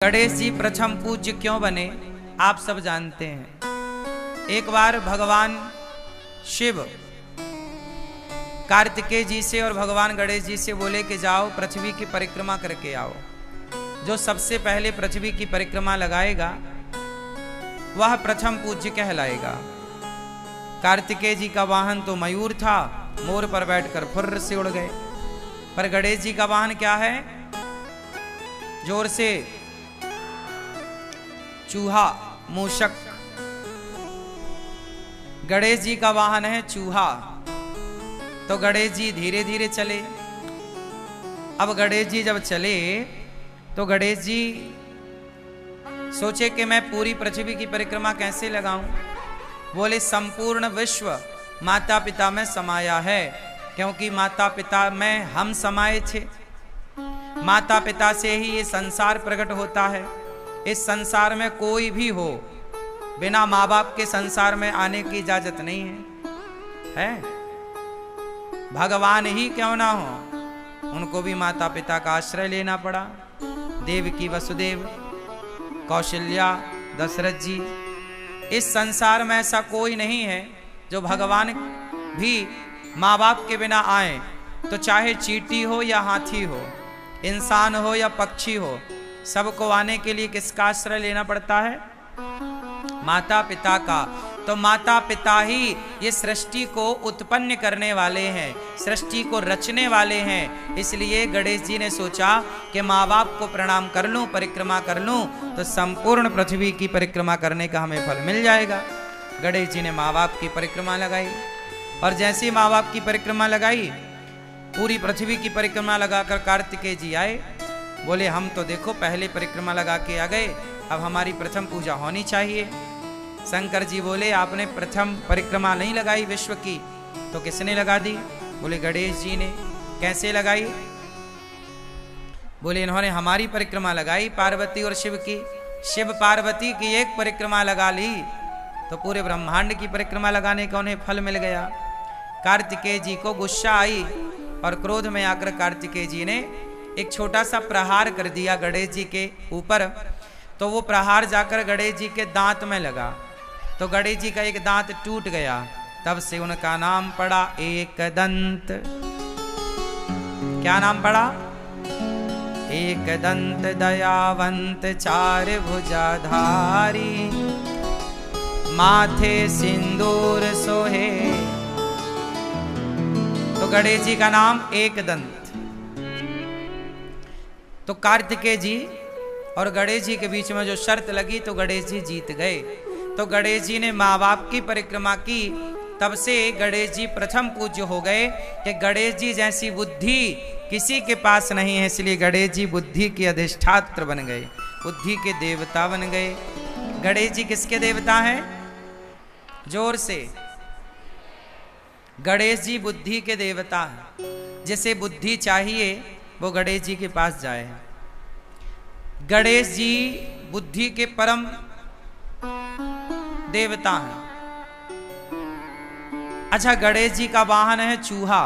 गणेश जी प्रथम पूज्य क्यों बने आप सब जानते हैं। एक बार भगवान शिव कार्तिकेय जी से और भगवान गणेश जी से बोले कि जाओ पृथ्वी की परिक्रमा करके आओ। जो सबसे पहले पृथ्वी की परिक्रमा लगाएगा वह प्रथम पूज्य कहलाएगा। कार्तिकेय जी का वाहन तो मयूर था, मोर पर बैठकर फुर्र से उड़ गए। पर गणेश जी का वाहन क्या है? जोर से चूहा, मूषक। गणेश जी का वाहन है चूहा। तो गणेश जी धीरे धीरे चले। अब गणेश जी जब चले तो गणेश जी सोचे कि मैं पूरी पृथ्वी की परिक्रमा कैसे लगाऊं। बोले संपूर्ण विश्व माता पिता में समाया है, क्योंकि माता पिता में हम समाये थे। माता पिता से ही ये संसार प्रकट होता है। इस संसार में कोई भी हो, बिना माँ बाप के संसार में आने की इजाजत नहीं है। भगवान ही क्यों ना हो, उनको भी माता पिता का आश्रय लेना पड़ा। देवकी वसुदेव, कौशल्या, दशरथ जी। इस संसार में ऐसा कोई नहीं है जो भगवान भी माँ बाप के बिना आए। तो चाहे चींटी हो या हाथी हो, इंसान हो या पक्षी हो, सबको आने के लिए किसका आश्रय लेना पड़ता है? माता पिता का। तो माता पिता ही ये सृष्टि को उत्पन्न करने वाले हैं, सृष्टि को रचने वाले हैं। इसलिए गणेश जी ने सोचा कि माँ बाप को प्रणाम कर लूं, परिक्रमा कर लूं, तो संपूर्ण पृथ्वी की परिक्रमा करने का हमें फल मिल जाएगा। गणेश जी ने माँ बाप की परिक्रमा लगाई, और जैसे ही माँ बाप की परिक्रमा लगाई, पूरी पृथ्वी की परिक्रमा लगाकर कार्तिकेय जी आए। बोले हम तो देखो पहले परिक्रमा लगा के आ गए, अब हमारी प्रथम पूजा होनी चाहिए। शंकर जी बोले आपने प्रथम परिक्रमा नहीं लगाई विश्व की, तो किसने लगा दी? बोले गणेश जी ने। कैसे लगाई? बोले इन्होंने हमारी परिक्रमा लगाई, पार्वती और शिव की। शिव पार्वती की एक परिक्रमा लगा ली तो पूरे ब्रह्मांड की परिक्रमा लगाने का उन्हें फल मिल गया। कार्तिकेय जी को गुस्सा आई और क्रोध में आकर कार्तिकेय जी ने एक छोटा सा प्रहार कर दिया गणेश जी के ऊपर। तो वो प्रहार जाकर गणेश जी के दांत में लगा, तो गणेश जी का एक दांत टूट गया। तब से उनका नाम पड़ा एकदंत। क्या नाम पड़ा? एकदंत दयावंत चार भुजाधारी, माथे सिंदूर सोहे। तो गणेश जी का नाम एकदंत। तो कार्तिकेय जी और गणेश जी के बीच में जो शर्त लगी, तो गणेश जी जीत गए। तो गणेश जी ने माँ बाप की परिक्रमा की, तब से गणेश जी प्रथम पूज्य हो गए कि गणेश जी जैसी बुद्धि किसी के पास नहीं है। इसलिए गणेश जी बुद्धि के अधिष्ठात्र बन गए, बुद्धि के देवता बन गए। गणेश जी किसके देवता हैं? जोर से। गणेश जी बुद्धि के देवता हैं। जिसे बुद्धि चाहिए वो गणेश जी के पास जाए। गणेश जी बुद्धि के परम देवता हैं। अच्छा, गणेश जी का वाहन है चूहा।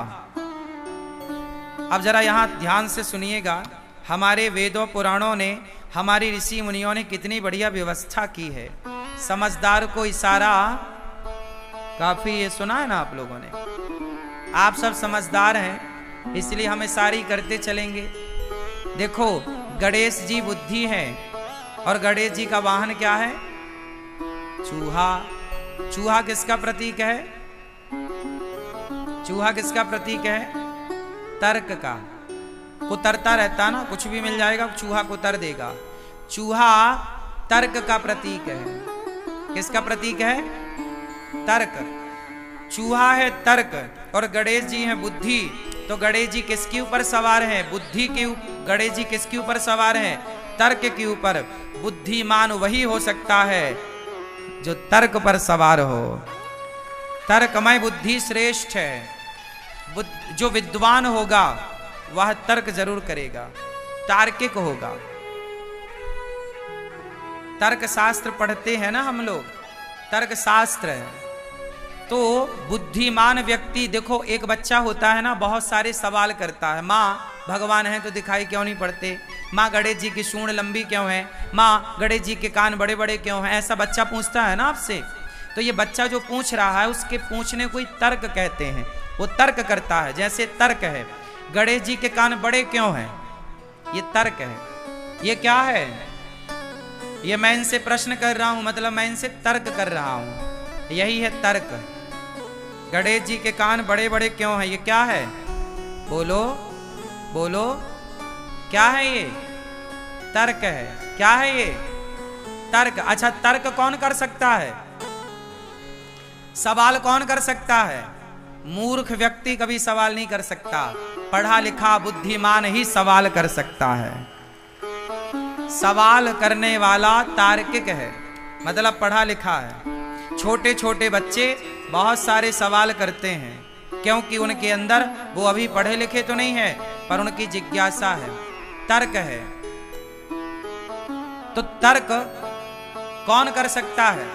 अब जरा यहां ध्यान से सुनिएगा। हमारे वेदों पुराणों ने, हमारी ऋषि मुनियों ने कितनी बढ़िया व्यवस्था की है। समझदार को इशारा काफी, ये सुना है ना आप लोगों ने। आप सब समझदार हैं, इसलिए हम इशारे करते चलेंगे। देखो गणेश जी बुद्धि है, और गणेश जी का वाहन क्या है? चूहा। चूहा किसका प्रतीक है? चूहा किसका प्रतीक है? तर्क का। कुतरता रहता ना, कुछ भी मिल जाएगा, चूहा कुतर देगा। चूहा तर्क का प्रतीक है। किसका प्रतीक है? तर्क। चूहा है तर्क और गणेश जी है बुद्धि। तो गणेश जी किसके ऊपर सवार है? बुद्धि के ऊपर। गणेश जी किसके ऊपर सवार है? तर्क के ऊपर। बुद्धिमान वही हो सकता है जो तर्क पर सवार हो। तर्कमय बुद्धि श्रेष्ठ है। जो विद्वान होगा वह तर्क जरूर करेगा, तार्किक होगा। तर्क शास्त्र पढ़ते हैं ना हम लोग, तर्क शास्त्र है। तो बुद्धिमान व्यक्ति, देखो एक बच्चा होता है ना, बहुत सारे सवाल करता है। माँ भगवान है तो दिखाई क्यों नहीं पड़ते? माँ गणेश जी की सूंड लंबी क्यों है, माँ गणेश जी के कान बड़े बड़े क्यों हैं, ऐसा बच्चा पूछता है ना आपसे। तो ये बच्चा जो पूछ रहा है उसके पूछने को ही तर्क कहते हैं, वो तर्क करता है। जैसे तर्क है, गणेश जी के कान बड़े क्यों हैं, ये तर्क है। ये क्या है, ये मैं इनसे प्रश्न कर रहा हूं, मतलब मैं इनसे तर्क कर रहा हूं, यही है तर्क। गणेश जी के कान बड़े बड़े क्यों हैं, ये क्या है, बोलो बोलो, क्या है ये, तर्क है। क्या है ये, तर्क। अच्छा, तर्क कौन कर सकता है, सवाल कौन कर सकता है, मूर्ख व्यक्ति कभी सवाल नहीं कर सकता, पढ़ा लिखा बुद्धिमान ही सवाल कर सकता है। सवाल करने वाला तार्किक है, मतलब पढ़ा लिखा है। छोटे छोटे बच्चे बहुत सारे सवाल करते हैं, क्योंकि उनके अंदर वो अभी पढ़े लिखे तो नहीं है, पर उनकी जिज्ञासा है, तर्क है। तो तर्क कौन कर सकता है,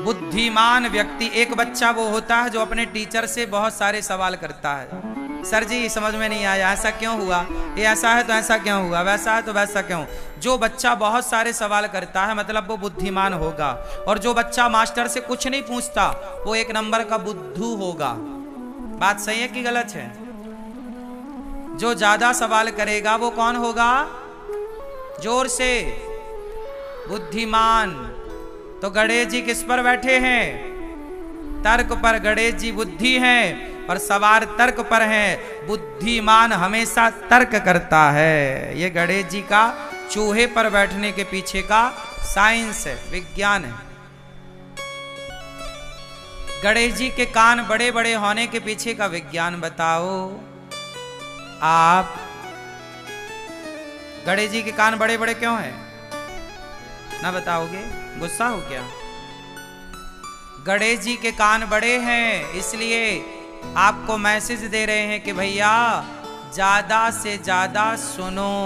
बुद्धिमान व्यक्ति। एक बच्चा वो होता है जो अपने टीचर से बहुत सारे सवाल करता है, सर जी समझ में नहीं आया, ऐसा क्यों हुआ, ये ऐसा है तो ऐसा क्यों हुआ, वैसा है तो वैसा क्यों। जो बच्चा बहुत सारे सवाल करता है मतलब वो बुद्धिमान होगा, और जो बच्चा मास्टर से कुछ नहीं पूछता वो एक नंबर का बुद्धू होगा। बात सही है कि गलत है। जो ज्यादा सवाल करेगा वो कौन होगा, जोर से, बुद्धिमान। तो गणेश जी किस पर बैठे हैं, तर्क पर। गणेश जी बुद्धि हैं और सवार तर्क पर हैं। बुद्धिमान हमेशा तर्क करता है। ये गणेश जी का चूहे पर बैठने के पीछे का साइंस है, विज्ञान है। गणेश जी के कान बड़े बड़े होने के पीछे का विज्ञान बताओ आप। गणेश जी के कान बड़े बड़े क्यों हैं, ना बताओगे, गुस्सा हो क्या। गणेश जी के कान बड़े हैं इसलिए आपको मैसेज दे रहे हैं कि भैया ज्यादा से ज्यादा सुनो,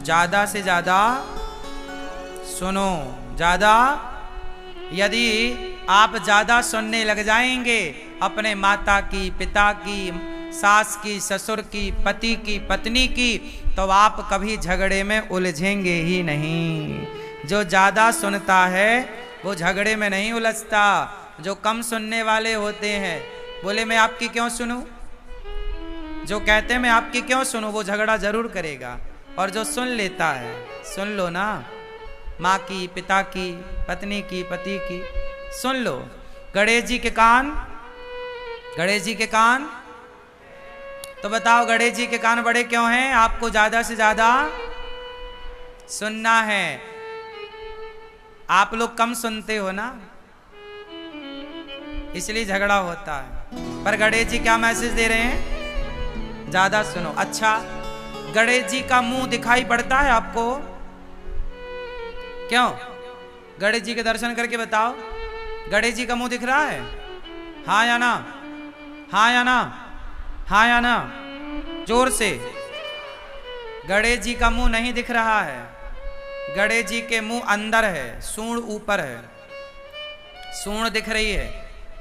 ज्यादा से ज्यादा सुनो। ज्यादा, यदि आप ज्यादा सुनने लग जाएंगे अपने माता की, पिता की, सास की, ससुर की, पति की, पत्नी की, तो आप कभी झगड़े में उलझेंगे ही नहीं। जो ज्यादा सुनता है वो झगड़े में नहीं उलझता। जो कम सुनने वाले होते हैं, बोले मैं आपकी क्यों सुनूं, जो कहते हैं मैं आपकी क्यों सुनूं, वो झगड़ा जरूर करेगा। और जो सुन लेता है, सुन लो ना, माँ की, पिता की, पत्नी की, पति की, सुन लो। गणेश जी के कान, गणेश जी के कान, तो बताओ गणेश जी के कान बड़े क्यों हैं, आपको ज्यादा से ज्यादा सुनना है। आप लोग कम सुनते हो ना, इसलिए झगड़ा होता है। पर गणेश जी क्या मैसेज दे रहे हैं, ज्यादा सुनो। अच्छा, गणेश जी का मुंह दिखाई पड़ता है आपको, क्यों, गणेश जी के दर्शन करके बताओ, गणेश जी का मुंह दिख रहा है, हाँ या ना, हाँ या ना, हाँ या ना, जोर से। गणेश जी का मुंह नहीं दिख रहा है, गणेश जी के मुंह अंदर है, सूंड ऊपर है, सूंड दिख रही है,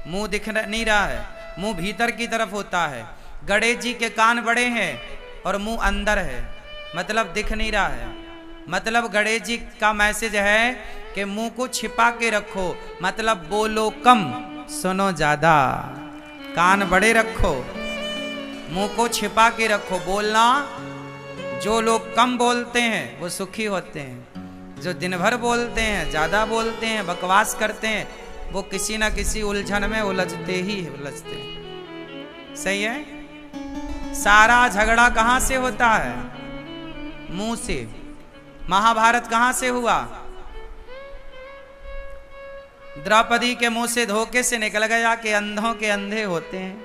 मुंह दिख नहीं रहा है, मुंह भीतर की तरफ होता है। गणेश जी के कान बड़े हैं और मुंह अंदर है, मतलब दिख नहीं रहा है। मतलब गणेश जी का मैसेज है कि मुंह को छिपा के रखो, मतलब बोलो कम, सुनो ज्यादा। कान बड़े रखो, मुंह को छिपा के रखो, बोलना। जो लोग कम बोलते हैं वो सुखी होते हैं, जो दिन भर बोलते हैं, ज्यादा बोलते हैं, बकवास करते हैं, वो किसी ना किसी उलझन में उलझते ही उलझते हैं। सही है। सारा झगड़ा कहां से होता है, मुंह से। महाभारत कहां से हुआ, द्रौपदी के मुंह से धोखे से निकल गया कि अंधों के अंधे होते हैं,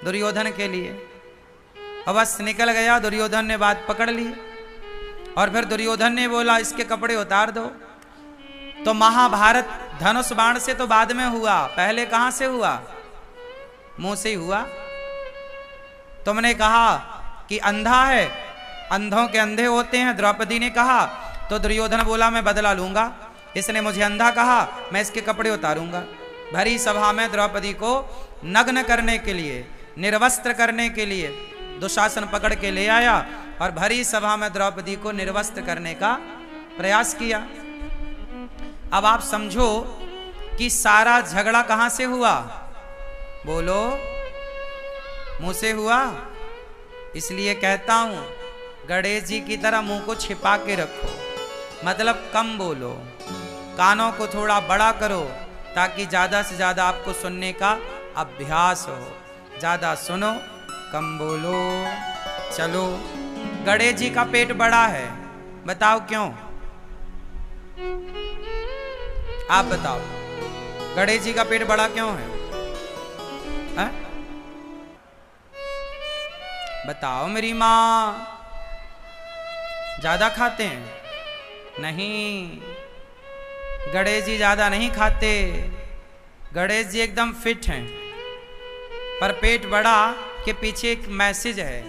दुर्योधन के लिए। अब बस निकल गया, दुर्योधन ने बात पकड़ ली और फिर दुर्योधन ने बोला इसके कपड़े उतार दो। तो महाभारत धनुष बाण से तो बाद में हुआ, पहले कहां से हुआ, मुंह से ही हुआ। तुमने कहा कि अंधा है, अंधों के अंधे होते हैं, द्रौपदी ने कहा, तो दुर्योधन बोला मैं बदला लूंगा, इसने मुझे अंधा कहा, मैं इसके कपड़े उतारूंगा। भरी सभा में द्रौपदी को नग्न करने के लिए, निर्वस्त्र करने के लिए दुशासन पकड़ के ले आया और भरी सभा में द्रौपदी को निर्वस्त्र करने का प्रयास किया। अब आप समझो कि सारा झगड़ा कहां से हुआ? बोलो, मुंह से हुआ। इसलिए कहता हूं गणेश जी की तरह मुंह को छिपा के रखो, मतलब कम बोलो, कानों को थोड़ा बड़ा करो ताकि ज्यादा से ज्यादा आपको सुनने का अभ्यास हो। ज्यादा सुनो, कम बोलो। चलो, गणेश जी का पेट बड़ा है, बताओ क्यों? आप बताओ, गणेश जी का पेट बड़ा क्यों है? बताओ मेरी माँ। ज्यादा खाते हैं? नहीं, गणेश जी ज्यादा नहीं खाते। गणेश जी एकदम फिट हैं, पर पेट बड़ा के पीछे एक मैसेज है।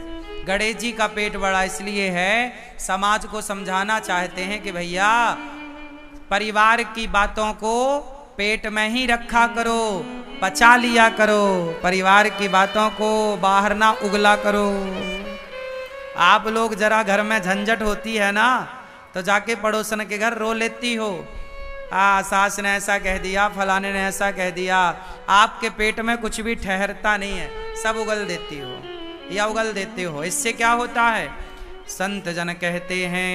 गणेश जी का पेट बड़ा इसलिए है, समाज को समझाना चाहते हैं कि भैया परिवार की बातों को पेट में ही रखा करो, पचा लिया करो, परिवार की बातों को बाहर ना उगला करो। आप लोग जरा घर में झंझट होती है ना तो जाके पड़ोसन के घर रो लेती हो, सास ने ऐसा कह दिया, फलाने ने ऐसा कह दिया। आपके पेट में कुछ भी ठहरता नहीं है, सब उगल देती हो या उगल देते हो। इससे क्या होता है? संत जन कहते हैं,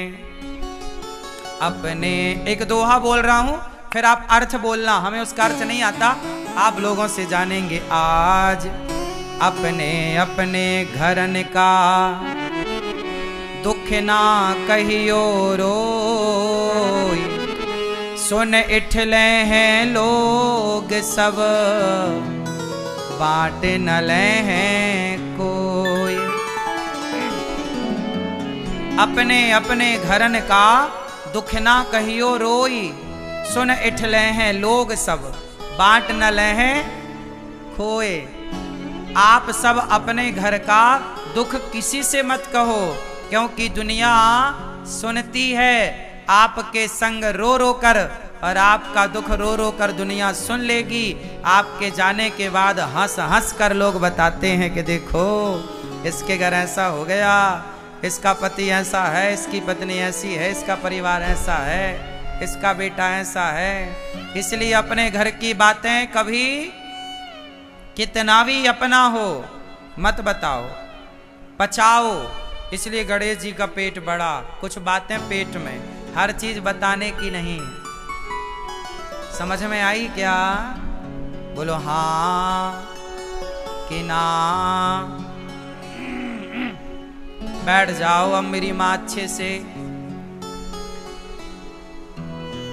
अपने एक दोहा बोल रहा हूं, फिर आप अर्थ बोलना, हमें उसका अर्थ नहीं आता, आप लोगों से जानेंगे आज। अपने अपने घरन का दुख ना कहियो रोई, सुन इठले हैं लोग सब, बांट न ले हैं कोई। अपने अपने घरन का दुख ना कहियो रोई, सुन इठले हैं लोग सब, बांट न ले हैं खोए। आप सब अपने घर का दुख किसी से मत कहो, क्योंकि दुनिया सुनती है आपके संग रो रो कर, और आपका दुख रो रो कर दुनिया सुन लेगी। आपके जाने के बाद हंस हंस कर लोग बताते हैं कि देखो इसके घर ऐसा हो गया, इसका पति ऐसा है, इसकी पत्नी ऐसी है, इसका परिवार ऐसा है, इसका बेटा ऐसा है। इसलिए अपने घर की बातें कभी कितना भी अपना हो मत बताओ, पचाओ। इसलिए गणेश जी का पेट बड़ा, कुछ बातें पेट में, हर चीज बताने की नहीं। समझ में आई क्या? बोलो हाँ कि ना। बैठ जाओ अब मेरी माँ अच्छे से।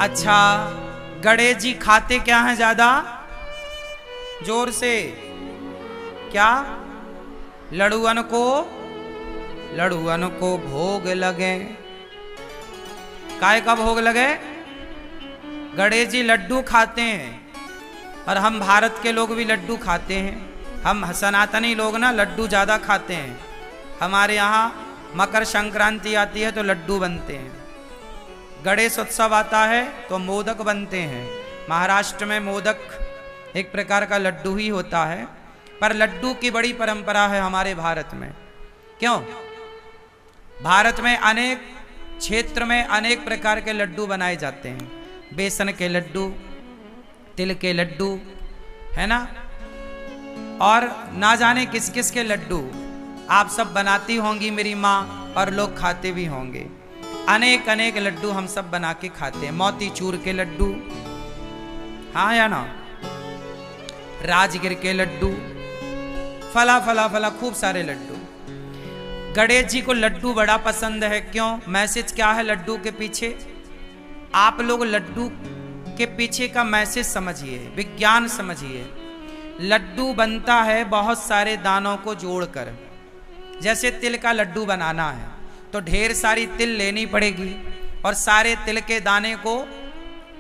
अच्छा, गणेश जी खाते क्या हैं ज्यादा? जोर से क्या? लड़ुअन को भोग लगे। काय का भोग लगे? गणेश जी लड्डू खाते हैं, और हम भारत के लोग भी लड्डू खाते हैं। हम सनातनी लोग ना लड्डू ज़्यादा खाते हैं। हमारे यहाँ मकर संक्रांति आती है तो लड्डू बनते हैं, गणेश उत्सव आता है तो मोदक बनते हैं। महाराष्ट्र में मोदक एक प्रकार का लड्डू ही होता है, पर लड्डू की बड़ी परंपरा है हमारे भारत में। क्यों? भारत में अनेक क्षेत्र में अनेक प्रकार के लड्डू बनाए जाते हैं। बेसन के लड्डू, तिल के लड्डू, है ना, और ना जाने किस किस के लड्डू आप सब बनाती होंगी मेरी माँ, और लोग खाते भी होंगे। अनेक अनेक लड्डू हम सब बना के खाते हैं। मोतीचूर के लड्डू, हाँ या ना, राजगिर के लड्डू, फला फला फला खूब सारे लड्डू। गणेश जी को लड्डू बड़ा पसंद है। क्यों? मैसेज क्या है लड्डू के पीछे? आप लोग लड्डू के पीछे का मैसेज समझिए, विज्ञान समझिए। लड्डू बनता है बहुत सारे दानों को जोड़कर। जैसे तिल का लड्डू बनाना है तो ढेर सारी तिल लेनी पड़ेगी और सारे तिल के दाने को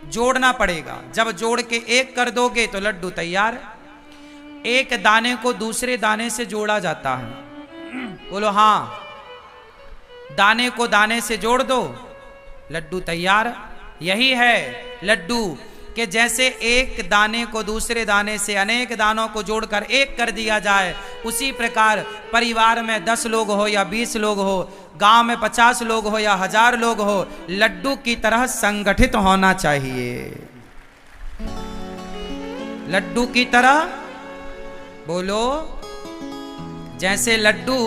जोड़ना पड़ेगा। जब जोड़ के एक कर दोगे तो लड्डू तैयार। एक दाने को दूसरे दाने से जोड़ा जाता है। बोलो हाँ। दाने को दाने से जोड़ दो, लड्डू तैयार। यही है लड्डू कि जैसे एक दाने को दूसरे दाने से अनेक दानों को जोड़कर एक कर दिया जाए, उसी प्रकार परिवार में 10 लोग हो या 20 लोग हो, गांव में 50 लोग हो या 1000 लोग हो, लड्डू की तरह संगठित होना चाहिए। लड्डू की तरह बोलो, जैसे लड्डू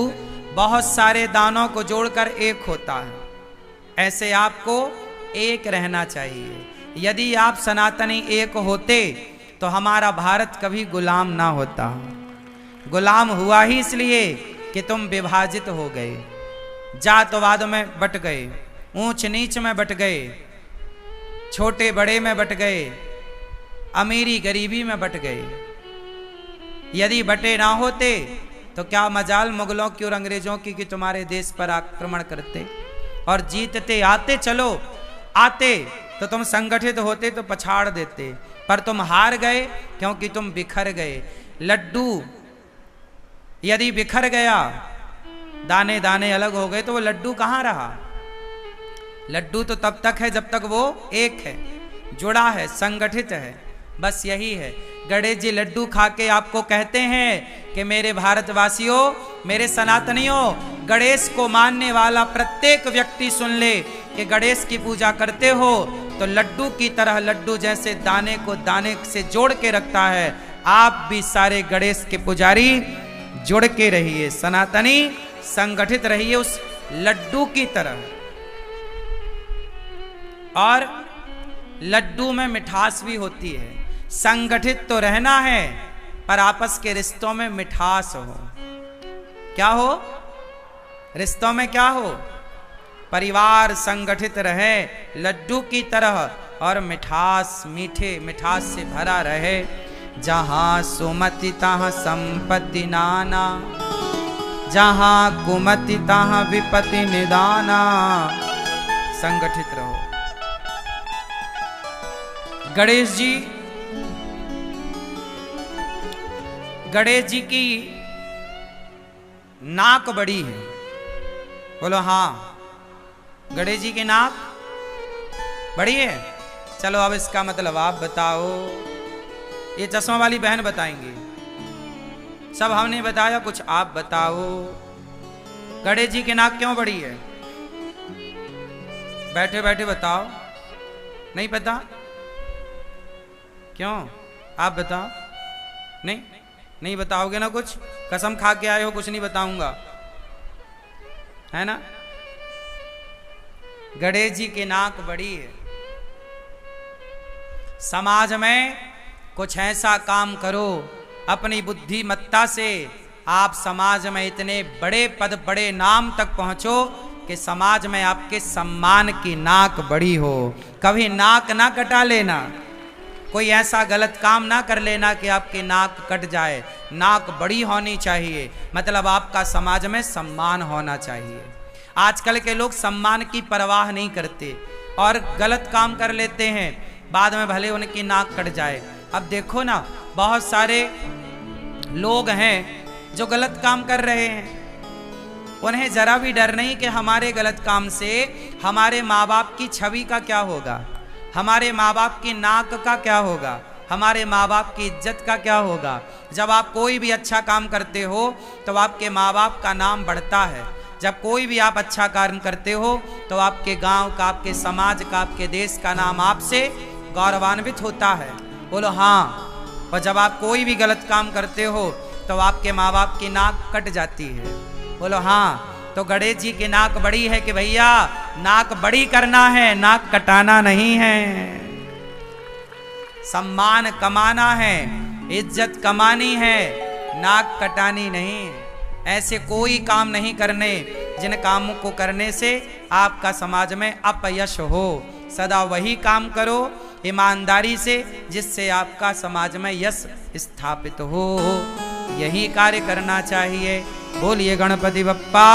बहुत सारे दानों को जोड़कर एक होता है, ऐसे आपको एक रहना चाहिए। यदि आप सनातनी एक होते तो हमारा भारत कभी गुलाम ना होता। गुलाम हुआ ही इसलिए कि तुम विभाजित हो गए, जातवाद में बट गए, ऊंच नीच में बट गए, छोटे बड़े में बट गए, अमीरी गरीबी में बट गए। यदि बटे ना होते तो क्या मजाल मुगलों की और अंग्रेजों की कि तुम्हारे देश पर आक्रमण करते और जीतते। आते, चलो आते तो तुम संगठित होते तो पछाड़ देते, पर तुम हार गए क्योंकि तुम बिखर गए। लड्डू यदि बिखर गया, दाने दाने अलग हो गए, तो वो लड्डू कहाँ रहा? लड्डू तो तब तक है जब तक वो एक है, जुड़ा है, संगठित है। बस यही है। गणेश जी लड्डू खा के आपको कहते हैं कि मेरे भारतवासियों, मेरे सनातनियों, गणेश को मानने वाला प्रत्येक व्यक्ति सुन ले कि गणेश की पूजा करते हो तो लड्डू की तरह, लड्डू जैसे दाने को दाने से जोड़ के रखता है, आप भी सारे गणेश के पुजारी जुड़ के रहिए, सनातनी संगठित रहिए उस लड्डू की तरह। और लड्डू में मिठास भी होती है। संगठित तो रहना है पर आपस के रिश्तों में मिठास हो। क्या हो? रिश्तों में क्या हो? परिवार संगठित रहे लड्डू की तरह और मिठास, मीठे मिठास से भरा रहे। जहां सुमति तहां संपत्ति नाना, जहां कुमति तहां विपत्ति निदाना। संगठित रहो। गणेश जी की नाक बड़ी है। बोलो हाँ, गणेश जी की नाक बड़ी है। चलो अब इसका मतलब आप बताओ। ये चश्मा वाली बहन बताएंगी, सब हमने बताया, कुछ आप बताओ। गणेश जी की नाक क्यों बड़ी है? बैठे बैठे बताओ। नहीं पता? क्यों? आप बताओ। नहीं बताओगे ना? कुछ कसम खा के आए हो कुछ नहीं बताऊंगा, है ना? गणेश जी की नाक बड़ी है। समाज में कुछ ऐसा काम करो अपनी बुद्धिमत्ता से, आप समाज में इतने बड़े पद, बड़े नाम तक पहुंचो कि समाज में आपके सम्मान की नाक बड़ी हो। कभी नाक ना कटा लेना, कोई ऐसा गलत काम ना कर लेना कि आपकी नाक कट जाए। नाक बड़ी होनी चाहिए, मतलब आपका समाज में सम्मान होना चाहिए। आजकल के लोग सम्मान की परवाह नहीं करते और गलत काम कर लेते हैं, बाद में भले उनकी नाक कट जाए। अब देखो ना, बहुत सारे लोग हैं जो गलत काम कर रहे हैं, उन्हें जरा भी डर नहीं कि हमारे गलत काम से हमारे माँ बाप की छवि का क्या होगा, हमारे माँ बाप की नाक का क्या होगा, हमारे माँ बाप की इज्जत का क्या होगा। जब आप कोई भी अच्छा काम करते हो तो आपके माँ बाप का नाम बढ़ता है। जब कोई भी आप अच्छा कार्य करते हो तो आपके गांव का, आपके समाज का, आपके देश का नाम आपसे गौरवान्वित होता है। बोलो हाँ। और जब आप कोई भी गलत काम करते हो तो आपके माँ बाप की नाक कट जाती है। बोलो हाँ। तो गणेश जी की नाक बड़ी है कि भैया नाक बड़ी करना है, नाक कटाना नहीं है। सम्मान कमाना है, इज्जत कमानी है, नाक कटानी नहीं। ऐसे कोई काम नहीं करने जिन कामों को करने से आपका समाज में अपयश हो। सदा वही काम करो ईमानदारी से जिससे आपका समाज में यश स्थापित हो। यही कार्य करना चाहिए। बोलिए गणपति बप्पा।